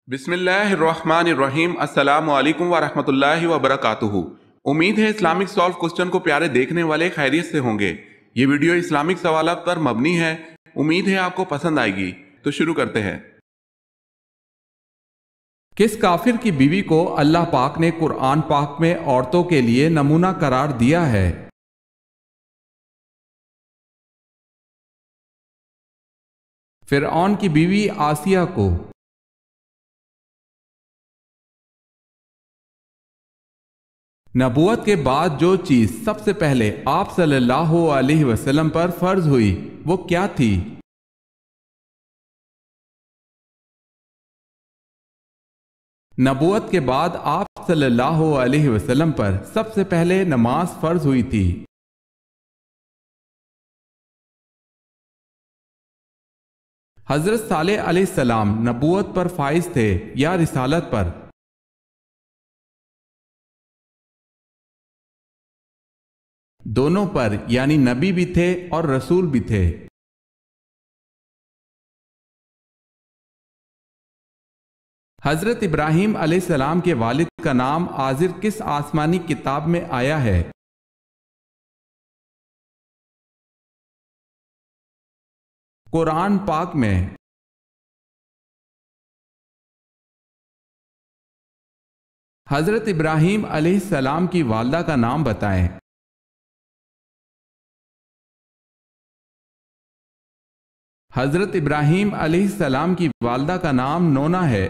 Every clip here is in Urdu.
بسم اللہ الرحمن الرحیم۔ السلام علیکم ورحمۃ اللہ وبرکاتہ۔ امید ہے اسلامک سالو کوسچن کو پیارے دیکھنے والے خیریت سے ہوں گے۔ یہ ویڈیو اسلامک سوالات پر مبنی ہے، امید ہے آپ کو پسند آئے گی۔ تو شروع کرتے ہیں۔ کس کافر کی بیوی کو اللہ پاک نے قرآن پاک میں عورتوں کے لیے نمونہ قرار دیا ہے؟ فرعون کی بیوی آسیہ کو۔ نبوت کے بعد جو چیز سب سے پہلے آپ صلی اللہ علیہ وسلم پر فرض ہوئی وہ کیا تھی؟ نبوت کے بعد آپ صلی اللہ علیہ وسلم پر سب سے پہلے نماز فرض ہوئی تھی۔ حضرت صالح علیہ السلام نبوت پر فائز تھے یا رسالت پر؟ دونوں پر، یعنی نبی بھی تھے اور رسول بھی تھے۔ حضرت ابراہیم علیہ السلام کے والد کا نام آزر کس آسمانی کتاب میں آیا ہے؟ قرآن پاک میں۔ حضرت ابراہیم علیہ السلام کی والدہ کا نام بتائیں۔ حضرت ابراہیم علیہ السلام کی والدہ کا نام نونا ہے۔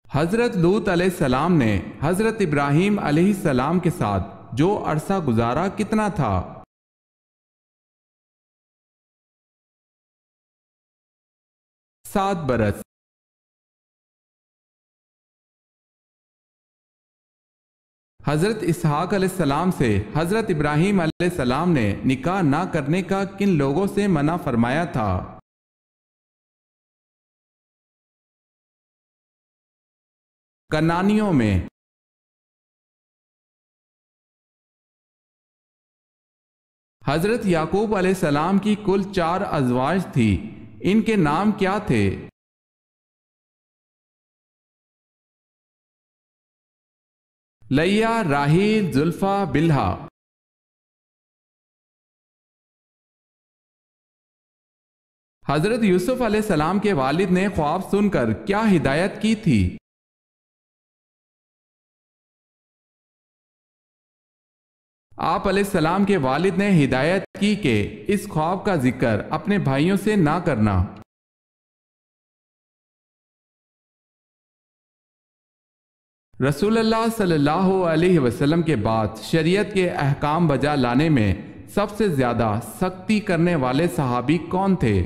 حضرت لوط علیہ السلام نے حضرت ابراہیم علیہ السلام کے ساتھ جو عرصہ گزارا کتنا تھا؟ 7 برس۔ حضرت اسحاق علیہ السلام سے حضرت ابراہیم علیہ السلام نے نکاح نہ کرنے کا کن لوگوں سے منع فرمایا تھا؟ کنانیوں میں۔ حضرت یعقوب علیہ السلام کی کل 4 ازواج تھی، ان کے نام کیا تھے؟ لیا، راحیل، زلفا، بلہا۔ حضرت یوسف علیہ السلام کے والد نے خواب سن کر کیا ہدایت کی تھی؟ آپ علیہ السلام کے والد نے ہدایت کی کہ اس خواب کا ذکر اپنے بھائیوں سے نہ کرنا۔ رسول اللہ صلی اللہ علیہ وسلم کے بعد شریعت کے احکام بجا لانے میں سب سے زیادہ سختی کرنے والے صحابی کون تھے؟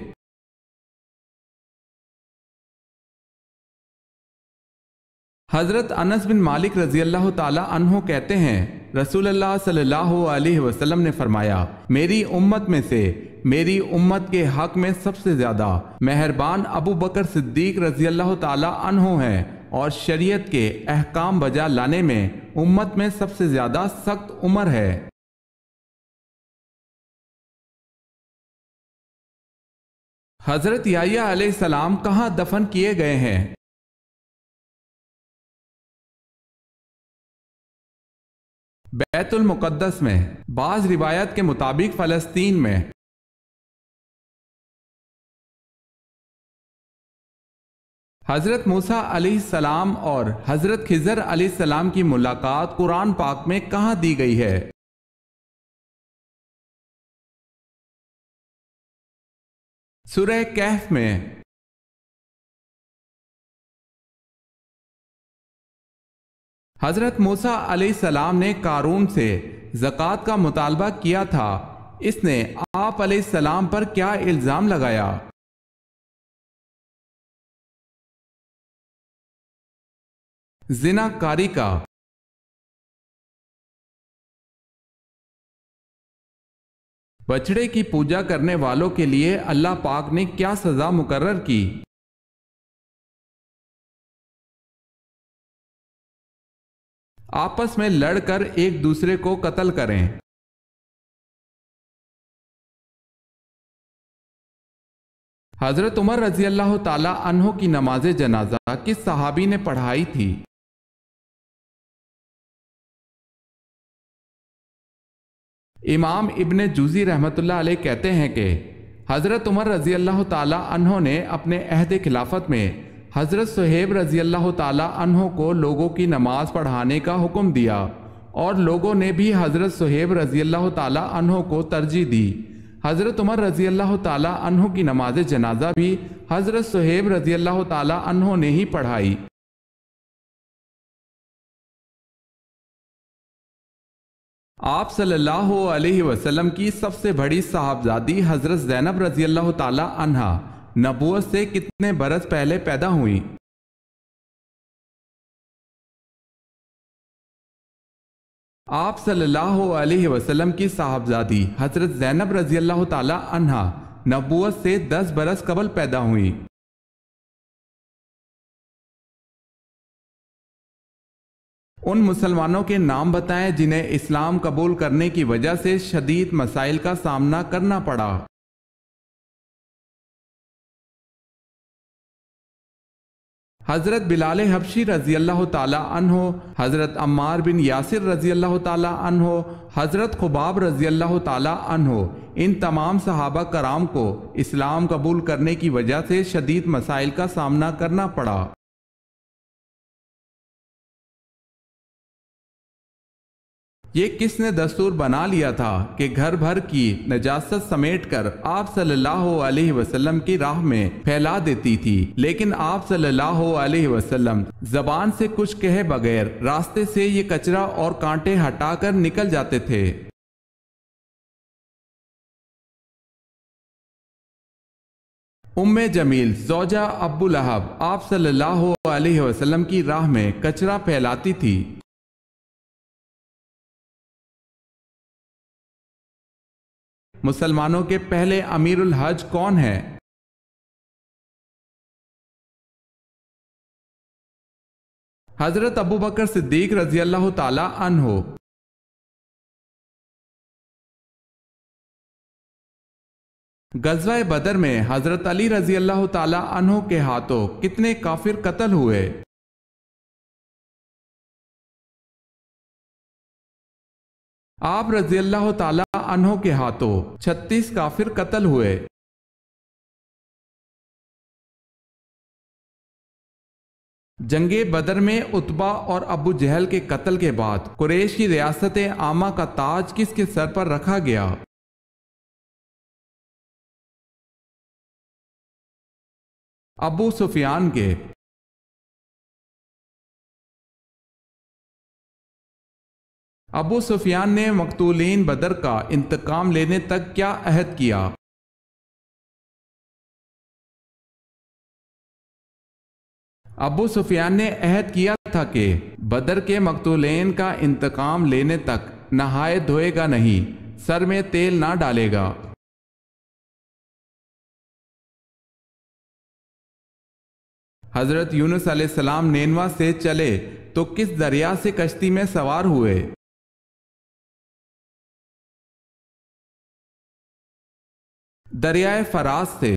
حضرت انس بن مالک رضی اللہ تعالی عنہ کہتے ہیں رسول اللہ صلی اللہ علیہ وسلم نے فرمایا، میری امت میں سے میری امت کے حق میں سب سے زیادہ مہربان ابو بکر صدیق رضی اللہ تعالی عنہ ہیں، اور شریعت کے احکام بجا لانے میں امت میں سب سے زیادہ سخت عمر ہے۔ حضرت یحییٰ علیہ السلام کہاں دفن کیے گئے ہیں؟ بیت المقدس میں، بعض روایت کے مطابق فلسطین میں۔ حضرت موسیٰ علیہ السلام اور حضرت خضر علیہ السلام کی ملاقات قرآن پاک میں کہاں دی گئی ہے؟ سورہ کہف میں۔ حضرت موسیٰ علیہ السلام نے قارون سے زکوٰۃ کا مطالبہ کیا تھا، اس نے آپ علیہ السلام پر کیا الزام لگایا؟ زنا کاری کا۔ بچڑے کی پوجا کرنے والوں کے لیے اللہ پاک نے کیا سزا مقرر کی؟ آپس میں لڑ کر ایک دوسرے کو قتل کریں۔ حضرت عمر رضی اللہ تعالیٰ عنہ کی نماز جنازہ کس صحابی نے پڑھائی تھی؟ امام ابن جوزی رحمۃ اللہ علیہ کہتے ہیں کہ حضرت عمر رضی اللہ تعالیٰ عنہ نے اپنے عہد خلافت میں حضرت صہیب رضی اللہ تعالیٰ عنہ کو لوگوں کی نماز پڑھانے کا حکم دیا، اور لوگوں نے بھی حضرت صہیب رضی اللہ تعالیٰ عنہ کو ترجیح دی۔ حضرت عمر رضی اللہ تعالیٰ عنہ کی نماز جنازہ بھی حضرت صہیب رضی اللہ تعالیٰ عنہ نے ہی پڑھائی۔ آپ صلی اللہ علیہ وسلم کی سب سے بڑی صاحبزادی حضرت زینب رضی اللہ تعالی عنہا نبوت سے کتنے برس پہلے پیدا ہوئی؟ آپ صلی اللہ علیہ وسلم کی صاحبزادی حضرت زینب رضی اللہ تعالی عنہا نبوت سے 10 برس قبل پیدا ہوئی۔ ان مسلمانوں کے نام بتائیں جنہیں اسلام قبول کرنے کی وجہ سے شدید مسائل کا سامنا کرنا پڑا۔ حضرت بلال حبشی رضی اللہ تعالی عنہ، حضرت عمار بن یاسر رضی اللہ تعالی عنہ، حضرت خباب رضی اللہ تعالی عنہ، ان تمام صحابہ کرام کو اسلام قبول کرنے کی وجہ سے شدید مسائل کا سامنا کرنا پڑا۔ یہ کس نے دستور بنا لیا تھا کہ گھر بھر کی نجاست سمیٹ کر آپ صلی اللہ علیہ وسلم کی راہ میں پھیلا دیتی تھی، لیکن آپ صلی اللہ علیہ وسلم زبان سے کچھ کہے بغیر راستے سے یہ کچرا اور کانٹے ہٹا کر نکل جاتے تھے۔ ام جمیل زوجہ ابو لہب آپ صلی اللہ علیہ وسلم کی راہ میں کچرا پھیلاتی تھی۔ مسلمانوں کے پہلے امیر الحج کون ہے؟ حضرت ابو بکر صدیق رضی اللہ تعالی عنہ۔ غزوہ بدر میں حضرت علی رضی اللہ تعالی عنہ کے ہاتھوں کتنے کافر قتل ہوئے؟ آپ رضی اللہ تعالی عنہ کے ہاتھوں 36 کافر قتل ہوئے۔ جنگ بدر میں عتبہ اور ابو جہل کے قتل کے بعد قریش کی ریاست عامہ کا تاج کس کے سر پر رکھا گیا؟ ابو سفیان کے۔ ابو سفیان نے مقتولین بدر کا انتقام لینے تک کیا عہد کیا؟ ابو سفیان نے عہد کیا تھا کہ بدر کے مقتولین کا انتقام لینے تک نہائے دھوئے گا نہیں، سر میں تیل نہ ڈالے گا۔ حضرت یونس علیہ السلام نینوا سے چلے تو کس دریا سے کشتی میں سوار ہوئے؟ دریائے فراز سے۔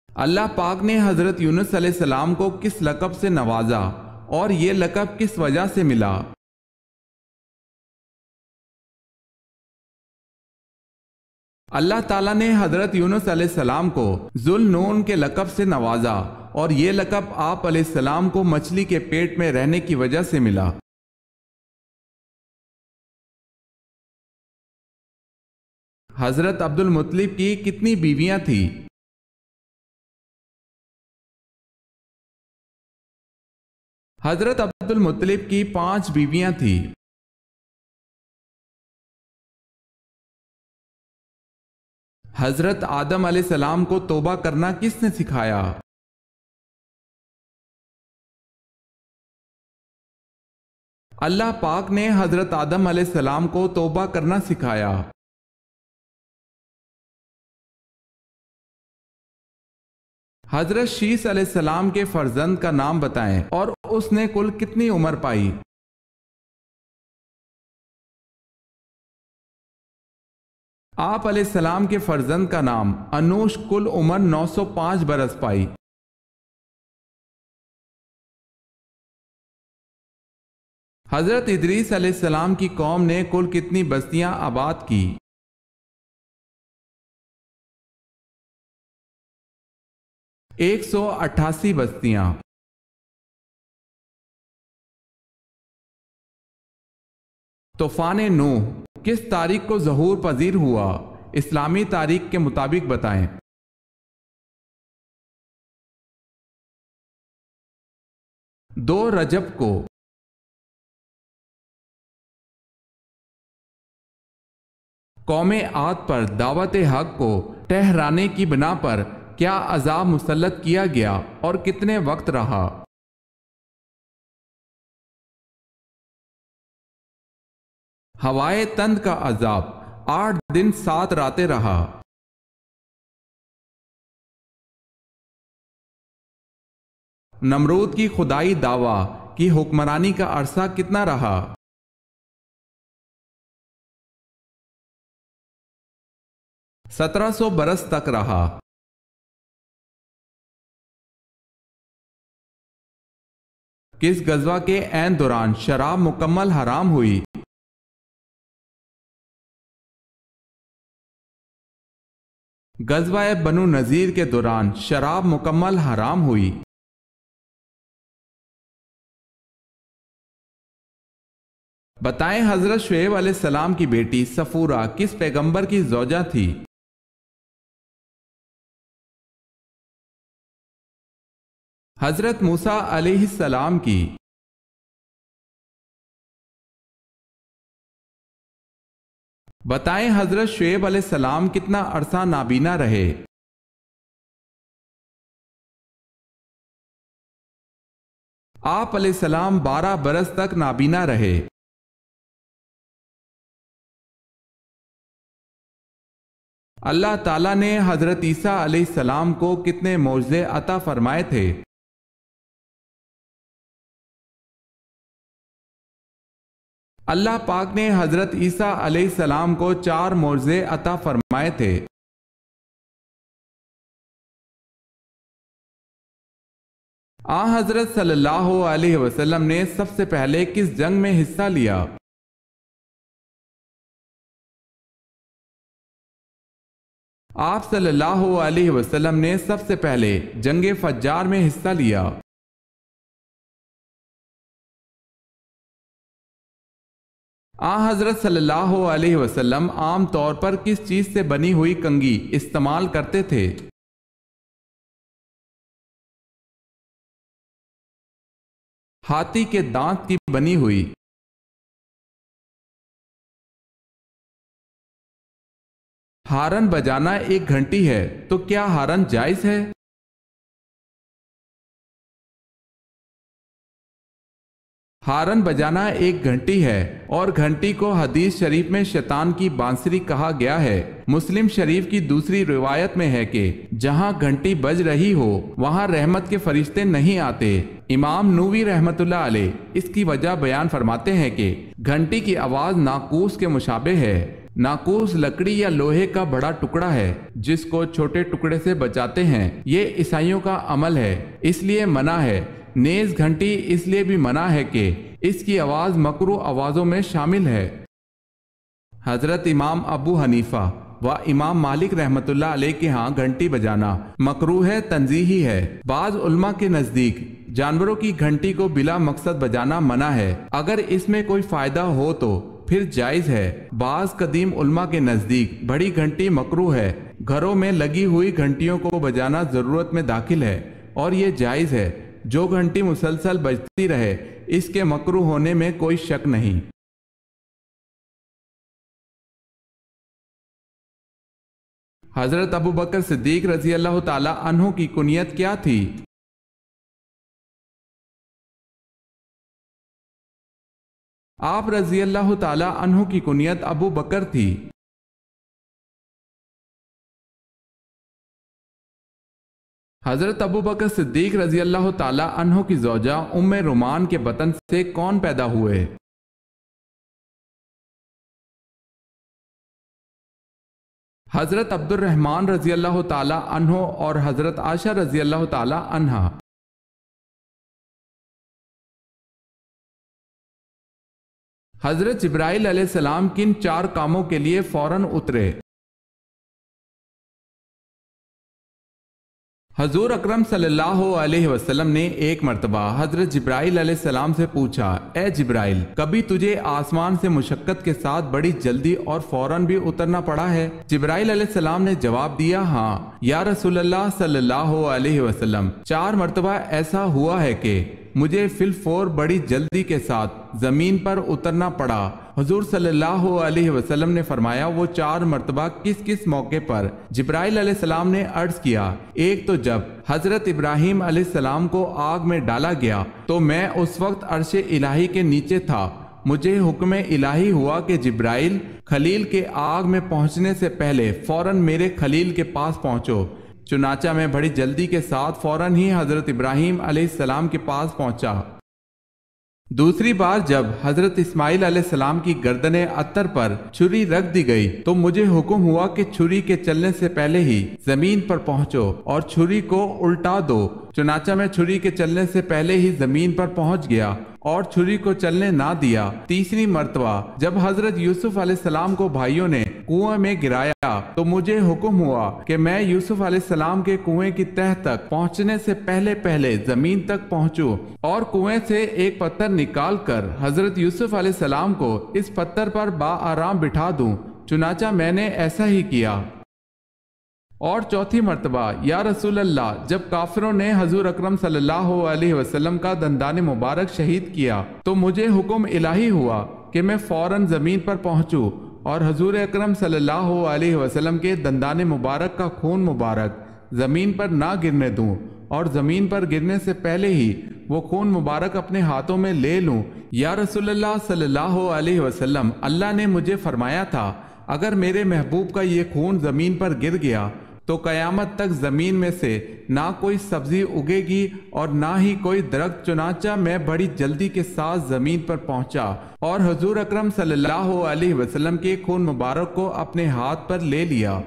اللہ پاک نے حضرت یونس علیہ السلام کو کس لقب سے نوازا اور یہ لقب کس وجہ سے ملا؟ اللہ تعالیٰ نے حضرت یونس علیہ السلام کو ذو النون کے لقب سے نوازا اور یہ لقب آپ علیہ السلام کو مچھلی کے پیٹ میں رہنے کی وجہ سے ملا۔ حضرت عبد المطلب کی کتنی بیویاں تھیں؟ حضرت عبد المطلب کی 5 بیویاں تھیں۔ حضرت آدم علیہ السلام کو توبہ کرنا کس نے سکھایا؟ اللہ پاک نے حضرت آدم علیہ السلام کو توبہ کرنا سکھایا۔ حضرت شیس علیہ السلام کے فرزند کا نام بتائیں اور اس نے کل کتنی عمر پائی؟ آپ علیہ السلام کے فرزند کا نام انوش کل عمر 905 برس پائی۔ حضرت ادریس علیہ السلام کی قوم نے کل کتنی بستیاں آباد کی؟ 188 بستیاں۔ طوفان نوح کس تاریخ کو ظہور پذیر ہوا؟ اسلامی تاریخ کے مطابق بتائیں۔ 2 رجب کو۔ قوم عاد پر دعوت حق کو ٹھہرانے کی بنا پر کیا عذاب مسلط کیا گیا اور کتنے وقت رہا؟ ہوائے تند کا عذاب 8 دن 7 راتیں رہا۔ نمرود کی خدائی دعویٰ کی حکمرانی کا عرصہ کتنا رہا؟ 1700 برس تک رہا۔ کس غزوہ کے عین دوران شراب مکمل حرام ہوئی؟ غزوہ بنو نذیر کے دوران شراب مکمل حرام ہوئی۔ بتائیں حضرت شعیب علیہ السلام کی بیٹی صفورہ کس پیغمبر کی زوجہ تھی؟ حضرت موسیٰ علیہ السلام کی۔ بتائیں حضرت شعیب علیہ السلام کتنا عرصہ نابینا رہے؟ آپ علیہ السلام 12 برس تک نابینا رہے۔ اللہ تعالیٰ نے حضرت عیسیٰ علیہ السلام کو کتنے معجزے عطا فرمائے تھے؟ اللہ پاک نے حضرت عیسیٰ علیہ السلام کو 4 معجزے عطا فرمائے تھے۔ حضرت صلی اللہ علیہ وسلم نے سب سے پہلے کس جنگ میں حصہ لیا؟ آپ صلی اللہ علیہ وسلم نے سب سے پہلے جنگ فجار میں حصہ لیا۔ حضرت صلی اللہ علیہ وسلم عام طور پر کس چیز سے بنی ہوئی کنگھی استعمال کرتے تھے؟ ہاتھی کے دانت کی بنی ہوئی۔ ہارن بجانا ایک گھنٹی ہے تو کیا ہارن جائز ہے؟ ہارن بجانا ایک گھنٹی ہے اور گھنٹی کو حدیث شریف میں شیطان کی بانسری کہا گیا ہے۔ مسلم شریف کی دوسری روایت میں ہے کہ جہاں گھنٹی بج رہی ہو وہاں رحمت کے فرشتے نہیں آتے۔ امام نووی رحمت اللہ علیہ اس کی وجہ بیان فرماتے ہیں کہ گھنٹی کی آواز ناقوس کے مشابہ ہے۔ ناقوس لکڑی یا لوہے کا بڑا ٹکڑا ہے جس کو چھوٹے ٹکڑے سے بچاتے ہیں۔ یہ عیسائیوں کا عمل ہے، اس لیے منع ہے۔ نیز گھنٹی اس لیے بھی منع ہے کہ اس کی آواز مکروہ آوازوں میں شامل ہے۔ حضرت امام ابو حنیفہ و امام مالک رحمت اللہ علیہ کے ہاں گھنٹی بجانا مکروہ ہے، تنزیہی ہے۔ بعض علماء کے نزدیک جانوروں کی گھنٹی کو بلا مقصد بجانا منع ہے، اگر اس میں کوئی فائدہ ہو تو پھر جائز ہے۔ بعض قدیم علماء کے نزدیک بڑی گھنٹی مکروہ ہے۔ گھروں میں لگی ہوئی گھنٹیوں کو بجانا ضرورت میں داخل ہے اور یہ جائز ہے۔ جو گھنٹی مسلسل بجتی رہے اس کے مکروہ ہونے میں کوئی شک نہیں۔ حضرت ابو بکر صدیق رضی اللہ تعالی عنہ کی کنیت کیا تھی؟ آپ رضی اللہ تعالی عنہ کی کنیت ابو بکر تھی۔ حضرت ابو بکر صدیق رضی اللہ تعالی عنہ کی زوجہ ام رومان کے بطن سے کون پیدا ہوئے؟ حضرت عبد الرحمن رضی اللہ تعالی عنہ اور حضرت عائشہ رضی اللہ تعالی عنہا۔ حضرت جبرائیل علیہ السلام کن 4 کاموں کے لیے فوراً اترے؟ حضور اکرم صلی اللہ علیہ وسلم نے ایک مرتبہ حضرت جبرائیل علیہ السلام سے پوچھا، اے جبرائیل، کبھی تجھے آسمان سے مشقت کے ساتھ بڑی جلدی اور فوراً بھی اترنا پڑا ہے؟ جبرائیل علیہ السلام نے جواب دیا، ہاں یا رسول اللہ صلی اللہ علیہ وسلم، 4 مرتبہ ایسا ہوا ہے کہ مجھے فی الفور بڑی جلدی کے ساتھ زمین پر اترنا پڑا۔ حضور صلی اللہ علیہ وسلم نے فرمایا، وہ 4 مرتبہ کس کس موقع پر؟ جبرائیل علیہ السلام نے عرض کیا، ایک تو جب حضرت ابراہیم علیہ السلام کو آگ میں ڈالا گیا تو میں اس وقت عرش الہی کے نیچے تھا، مجھے حکم الہی ہوا کہ جبرائیل خلیل کے آگ میں پہنچنے سے پہلے فوراً میرے خلیل کے پاس پہنچو۔ چنانچہ میں بڑی جلدی کے ساتھ فوراً ہی حضرت ابراہیم علیہ السلام کے پاس پہنچا۔ دوسری بار جب حضرت اسماعیل علیہ السلام کی گردن اتر پر چھری رکھ دی گئی تو مجھے حکم ہوا کہ چھری کے چلنے سے پہلے ہی زمین پر پہنچو اور چھری کو الٹا دو۔ چنانچہ میں چھری کے چلنے سے پہلے ہی زمین پر پہنچ گیا اور چھری کو چلنے نہ دیا۔ تیسری مرتبہ جب حضرت یوسف علیہ السلام کو بھائیوں نے کنویں میں گرایا تو مجھے حکم ہوا کہ میں یوسف علیہ السلام کے کنویں کی تہ تک پہنچنے سے پہلے زمین تک پہنچوں اور کنویں سے ایک پتھر نکال کر حضرت یوسف علیہ السلام کو اس پتھر پر بآرام بٹھا دوں۔ چنانچہ میں نے ایسا ہی کیا۔ اور چوتھی مرتبہ، یا رسول اللہ، جب کافروں نے حضور اکرم صلی اللہ علیہ وسلم کا دندان مبارک شہید کیا تو مجھے حکم الہی ہوا کہ میں فوراً زمین پر پہنچوں اور حضور اکرم صلی اللہ علیہ وسلم کے دندان مبارک کا خون مبارک زمین پر نہ گرنے دوں اور زمین پر گرنے سے پہلے ہی وہ خون مبارک اپنے ہاتھوں میں لے لوں۔ یا رسول اللہ صلی اللہ علیہ وسلم، اللہ نے مجھے فرمایا تھا اگر میرے محبوب کا یہ خون زمین پر گر گیا تو قیامت تک زمین میں سے نہ کوئی سبزی اگے گی اور نہ ہی کوئی درخت۔ چنانچہ میں بڑی جلدی کے ساتھ زمین پر پہنچا اور حضور اکرم صلی اللہ علیہ وسلم کے خون مبارک کو اپنے ہاتھ پر لے لیا۔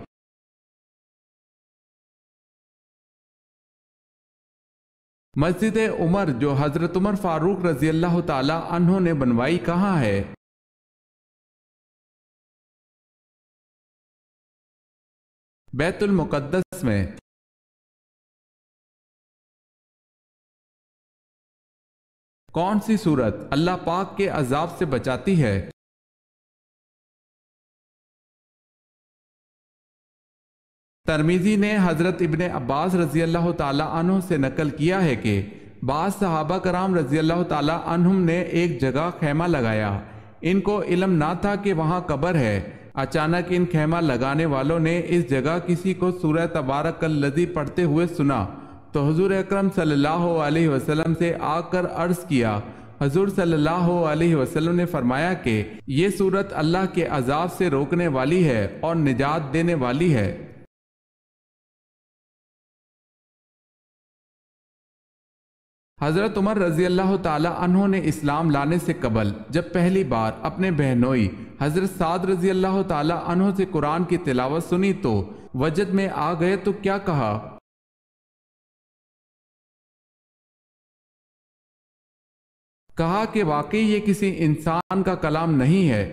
مسجد عمر جو حضرت عمر فاروق رضی اللہ تعالی عنہ نے بنوائی کہاں ہے؟ بیت المقدس میں۔ کون سی سورت اللہ پاک کے عذاب سے بچاتی ہے؟ ترمذی نے حضرت ابن عباس رضی اللہ تعالی عنہ سے نقل کیا ہے کہ بعض صحابہ کرام رضی اللہ تعالی عنہم نے ایک جگہ خیمہ لگایا۔ ان کو علم نہ تھا کہ وہاں قبر ہے۔ اچانک ان خیمہ لگانے والوں نے اس جگہ کسی کو سورہ تبارک الذی پڑھتے ہوئے سنا تو حضور اکرم صلی اللہ علیہ وسلم سے آ کر عرض کیا۔ حضور صلی اللہ علیہ وسلم نے فرمایا کہ یہ سورت اللہ کے عذاب سے روکنے والی ہے اور نجات دینے والی ہے۔ حضرت عمر رضی اللہ تعالی عنہ نے اسلام لانے سے قبل جب پہلی بار اپنے بہنوئی حضرت سعد رضی اللہ تعالی عنہ سے قرآن کی تلاوت سنی تو وجد میں آ گئے تو کیا کہا؟ کہا کہ واقعی یہ کسی انسان کا کلام نہیں ہے